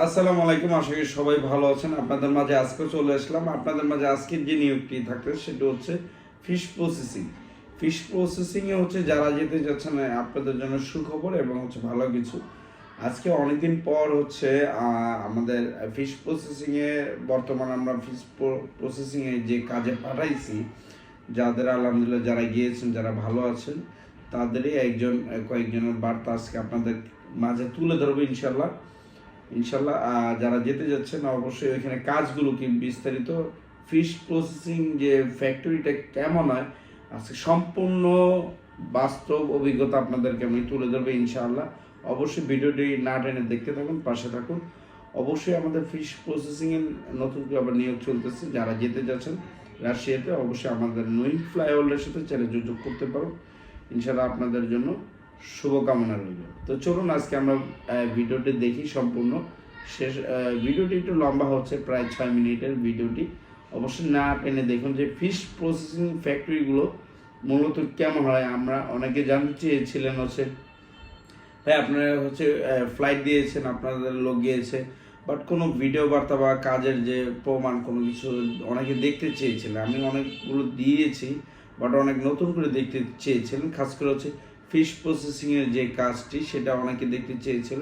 আসসালামু আলাইকুম, আশা করি সবাই ভালো আছেন। আপনাদের মাঝে আজকে চলে আসলাম। আপনাদের মাঝে আজকের যে নিয়োগটি থাকবে সেটা হচ্ছে ফিশ প্রসেসিং। ফিশ প্রসেসিংয়ে হচ্ছে যারা যেতে যাচ্ছেন আপনাদের জন্য সুখবর এবং হচ্ছে ভালো কিছু। আজকে অনেকদিন পর হচ্ছে আমাদের ফিশ প্রসেসিংয়ে বর্তমানে আমরা ফিশ প্রসেসিংয়ে যে কাজে পাঠাইছি, যাদের আলহামদুলিল্লাহ যারা গিয়েছেন, যারা ভালো আছেন, তাদেরই কয়েকজনের বার্তা আজকে আপনাদের মাঝে তুলে ধরবো ইনশাল্লাহ। যারা যেতে যাচ্ছেন অবশ্যই ওইখানে কাজগুলো কি বিস্তারিত, ফিশ প্রসেসিং যে ফ্যাক্টরিটা কেমন হয়, আজকে সম্পূর্ণ বাস্তব অভিজ্ঞতা আপনাদেরকে আমি তুলে ধরবো ইনশাআল্লাহ। অবশ্যই ভিডিওটি না টেনে দেখতে থাকুন, পাশে থাকুন। অবশ্যই আমাদের ফিশ প্রসেসিংয়ের নতুন করে আবার নিয়োগ চলতেছে। যারা যেতে যাচ্ছেন রাশিয়াতে অবশ্যই আমাদের নইন ফ্লাইওভারের সাথে চ্যানেল যোগাযোগ করতে পারো। ইনশাআল্লাহ আপনাদের জন্য শুভকামনা রইল। তো চলুন আজকে আমরা ভিডিওটি দেখি সম্পূর্ণ। ভিডিওটি একটু লম্বা হচ্ছে, প্রায় 6 মিনিটের ভিডিওটি। অবশ্যই না টেনে দেখুন যে ফিশ প্রসেসিং ফ্যাক্টরিগুলো মূলত কেমন হয়। আমরা অনেকে জানতে চেয়েছিলেন হচ্ছে ভাই আপনারা হচ্ছে ফ্লাইট দিয়েছেন, আপনাদের লোক গিয়েছে, বাট কোনো ভিডিও বার্তা বা কাজের যে প্রমাণ কোনো কিছু অনেকে দেখতে চেয়েছিলেন। আমি অনেকগুলো দিয়েছি, বাট অনেক নতুন করে দেখতে চেয়েছিলেন। খাস করে হচ্ছে ফিশ প্রসেসিংয়ের যে কাজটি সেটা অনেকে দেখতে চেয়েছিল।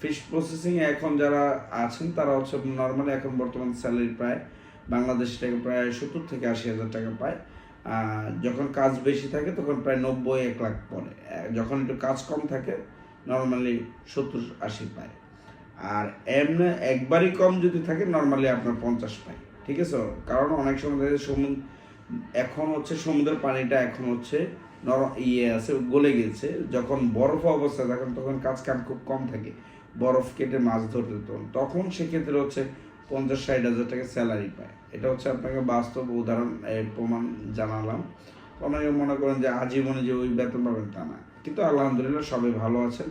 ফিশ প্রসেসিংয়ে এখন যারা আছেন তারা হচ্ছে নর্মালি এখন বর্তমান স্যালারি প্রায় বাংলাদেশ টাকা প্রায় 70 থেকে 80 হাজার টাকা পায়। যখন কাজ বেশি থাকে তখন প্রায় 90-1 লাখ পড়ে। যখন একটু কাজ কম থাকে নর্মালি 70-80 পায়। আর এমনি একবারই কম যদি থাকে নর্মালি আপনার 50 পায়। ঠিক আছে, কারণ অনেক সময় এখন হচ্ছে সমুদ্রের পানিটা এখন হচ্ছে আছে, গলে গেছে। যখন বরফ অবস্থায় থাকেন তখন কাজ কাম খুব কম থাকে, বরফ কেটে মাছ ধরতে তখন সেক্ষেত্রে হচ্ছে 50-60 হাজার টাকা স্যালারি পায়। এটা হচ্ছে আপনাকে বাস্তব উদাহরণ প্রমাণ জানালাম। অনেকে মনে করেন যে আজীবনে যে ওই বেতন পাবেন তা না, কিন্তু আলহামদুলিল্লাহ সবাই ভালো আছেন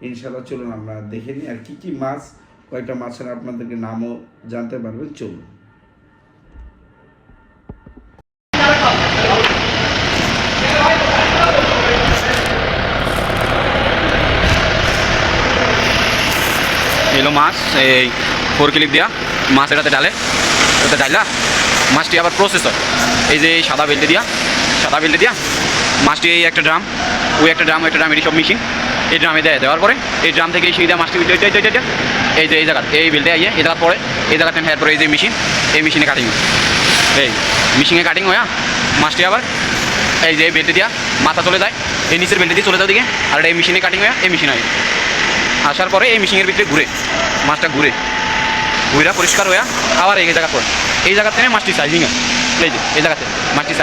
ইনশাল্লাহ। চলুন আমরা দেখে নিই আর কি মাছ, কয়েকটা মাছের আপনাদেরকে নামও জানতে পারবেন। চলুন। এলো মাছ, এই 4 ক্লিপ দেওয়া মাছ এটাতে ডালে, ডাইলা মাছটি আবার প্রসেস হয়। এই যে এই সাদা বেল্টে দিয়া মাছটি এই একটা ড্রাম, ওই একটা ড্রাম, একটা ড্রাম, এটি সব মিশিং এই ড্রামে দেওয়ার পরে এই ড্রাম থেকে সেই দেওয়া মাছটি এই যে এই জায়গা এই বেল্টে আইয়ে এই জায়গা পরে এই জায়গাতে হেয়ার পরে এই যে মেশিন, এই মেশিনে কাটিং হয়। এই মেশিনে কাটিং হয় মাছটি আবার এই যে বেল্টে দিয়া মাথা চলে যায়, এই নিচের বেল্টে দিয়ে চলে যাও দিকে, আর এই মেশিনে কাটিং হয়, এই মেশিন হয় আসার পরে এই মেশিনের ভিতরে মাছটা ঘুরে পরিষ্কার হয়ে আবার এই জায়গা পড়ে এই জায়গা থেকে মাছটি সাইজিং হয়। এই জায়গাতে মাছটি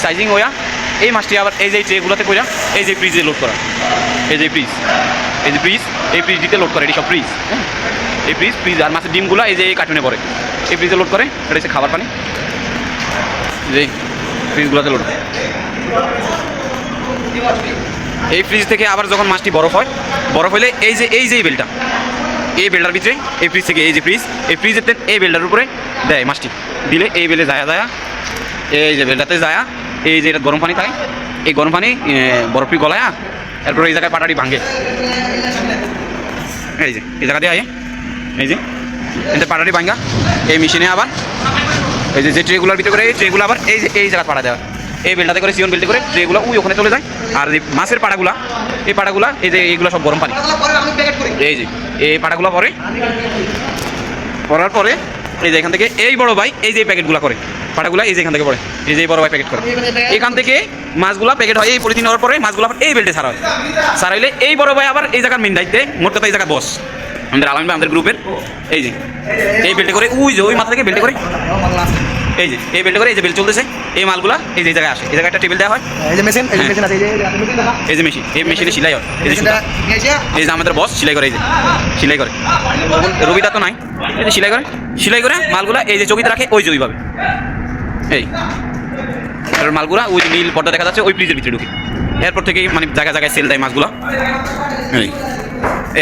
সাইজিং হয়ে এই মাছটি আবার এই যে ট্রেগুলোতে করে এই যে ফ্রিজে লোড করা, এই ফ্রিজ দিতে লোড করে, এটি সব ফ্রিজ। এই ফ্রিজ আর মাছের ডিমগুলো এই যে এই কার্টুনে পড়ে, এই ফ্রিজে লোড করে। এটা হচ্ছে খাবার পানি, যে ফ্রিজগুলোতে লোড করে। এই ফ্রিজ থেকে আবার যখন মাছটি বরফ হলে এই যে বেলটা, এই বেলটার ভিতরে এই ফ্রিজ থেকে এই ফ্রিজের এই বেলটার উপরে দেয় মাছটি, দিলে এই বেলে যায় এই যে বেলটাতে যায়, এই যে এটা গরম পানি থাকে, এই গরম পানি বরফটি গলায়, এরপরে এই জায়গায় পাটাটি ভাঙে। এই যে এই জায়গা দিয়ে এই যে এতে পাটাটি ভাঙা এই মেশিনে আবার এই যে ট্রেগুলোর ভিতরে করে এই ট্রেগুলো আবার এই জায়গা পাটা দেওয়া, এই বেলটাতে করে সিয়ন বেল্টে করে ট্রেগুলো ওখানে চলে যায়। আর এই মাছের পাটাগুলা এই যে এইগুলো সব গরম পানি, এই যে এই পাটাগুলো পরার পরে এই যে এখান থেকে এই বড় ভাই এই যে প্যাকেটগুলো করে পাটাগুলা এই যে এখান থেকে পড়ে, এই যে বড় ভাই প্যাকেট করে, এখান থেকে মাছগুলা প্যাকেট হয়। এই পলিথিন হওয়ার পরে মাছগুলো আবার এই বেল্টে ছাড়াইলে এই বড় ভাই আবার এই জায়গার মেন দায়িত্বে, মোট কথা এই জায়গা বস আমাদের আলম ভাই, আমাদের গ্রুপের। এই যে এই বেল্টে করে ওই মাথা থেকে বেল্টে করে এই যে এই বেল্টে করে এই যে বেল্ট চলতেছে, এই মালগুলা এই যে জায়গায় আসে, এই জায়গায় একটা টেবিল দেওয়া হয়, এই যে মেশিন আছে, এই যে মেশিনে সেলাই হয়, এই যে আমাদের বস সেলাই করে, এই যে সেলাই করে রবিদা তো নাই, এই যে সেলাই করে মালগুলা এই যে চকিতে রাখে, ওই যে ওইভাবে এই মালগুলা ওই যে নীল পর্দা দেখা যাচ্ছে ওই ফ্রিজের ভিতরে ঢুকে, এরপর থেকে মানে জায়গায় সেল দেয় মাছগুলা।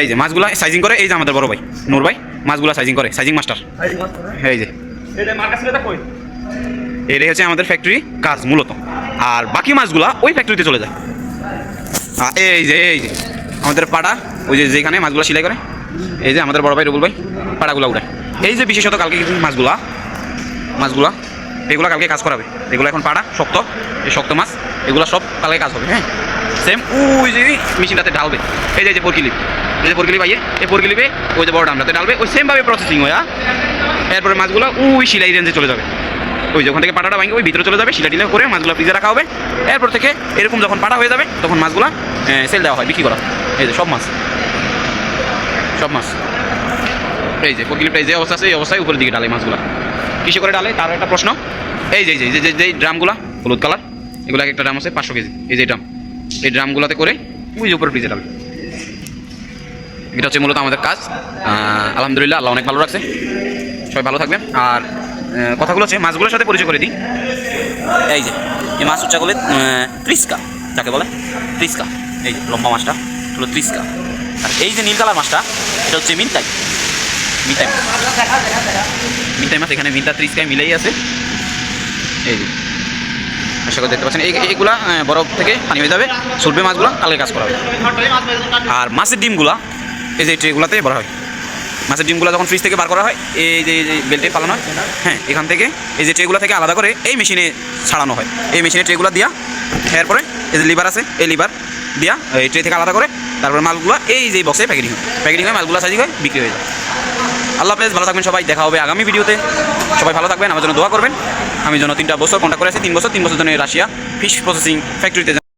এই যে মাছগুলা সাইজিং করে, এই যে আমাদের বড় ভাই নূর ভাই মাছগুলা সাইজিং করে, সাইজিং মাস্টার। এই যে এটাই হচ্ছে আমাদের ফ্যাক্টরি কাজ মূলত, আর বাকি মাছগুলা ওই ফ্যাক্টরিতে চলে যায়। এই যে আমাদের পাড়া ওই যে যেখানে মাছগুলো সেলাই করে এই যে আমাদের বড় ভাই রুবুল ভাই পাড়াগুলা উঠায়। এই যে বিশেষত কালকে কিছু মাছগুলা এগুলো কালকে কাজ করাবে। এগুলো এখন পাড়া শক্ত, এই শক্ত মাছ এগুলো সব কালকে কাজ হবে। হ্যাঁ সেম ওই যে মেশিনটাতে ঢালবে, এই যে ফোরকিলিপ, এই যে ফোরকিলিপ আইয়ে এই ফোরকিলিপে ওই যে বড় ডামটাতে ঢালবে, ওই সেমভাবে প্রসেসিং হয়। এরপরে মাছগুলো ওই শিলাই রেঞ্জে চলে যাবে, ওই যখন থেকে পাটাটা ভাঙে ওই ভিতরে চলে যাবে, শিলা টিলা করে মাছগুলো ফ্রিজে রাখা হবে। এরপর থেকে এরকম যখন পাটা হয়ে যাবে তখন মাছগুলো সেল দেওয়া হয়, বিক্রি করা। এই যে সব মাছ এই যে ফোরকিলিপটা এই যে অবস্থা আছে, এই অবস্থায় উপরের দিকে ডালে মাছগুলো। কিসে করে ডালে তার একটা প্রশ্ন। এই যে যে ড্রামগুলো হলুদ কালার, এগুলো একটা ড্রাম আছে 500 কেজি, এই যে ড্রাম, এই ড্রামগুলোতে করে ওই যে উপরে ফ্রিজে ডালে। এটা হচ্ছে মূলত আমাদের কাজ। আলহামদুলিল্লাহ আল্লাহ অনেক ভালো রাখছে, সবাই ভালো থাকবেন। আর কথাগুলো হচ্ছে মাছগুলোর সাথে পরিচয় করে দিই। এই যে এই মাছ হচ্ছে বলে ত্রিস্কা, যাকে বলে ত্রিস্কা। এই যে লম্বা মাছটা হলো ত্রিস্কা। আর এই যে নীল কালার মাছটা এটা হচ্ছে মিনতাই মাছ। এখানে মিনতা ত্রিস্কায় মিলেই আছে। এই যে আশা করে দেখতে পাচ্ছেন এইগুলা বরফ থেকে পানি হয়ে যাবে, সুরবে মাছগুলো কালকে কাজ করা হবে। আর মাছের ডিমগুলা এই যে ট্রেগুলাতে ভরা হয়। মাছের ডিমগুলো যখন ফ্রিজ থেকে বার করা হয়, এই যে বেল্টে পালানো হয়, হ্যাঁ এখান থেকে এই যে ট্রেগুলো থেকে আলাদা করে এই মেশিনে ছাড়ানো হয়। এই মেশিনে ট্রেগুলো দিয়া এরপরে এই যে লিভার আছে, এই লিভার দিয়া এই ট্রে থেকে আলাদা করে তারপরে মালগুলো এই যে বক্সে প্যাকেটিং হয়, মালগুলো সাইজ হয়, বিক্রি হয়ে যায়। আল্লাহ হাফেজ, ভালো থাকবেন সবাই, দেখা হবে আগামী ভিডিওতে। সবাই ভালো থাকবেন, আমার জন্য দোয়া করবেন। আমি জন্য 3টা বছর কন্ট্যাক্ট করে আছি, 3 বছর জন্য রাশিয়া ফিশ প্রসেসিং ফ্যাক্টরিতে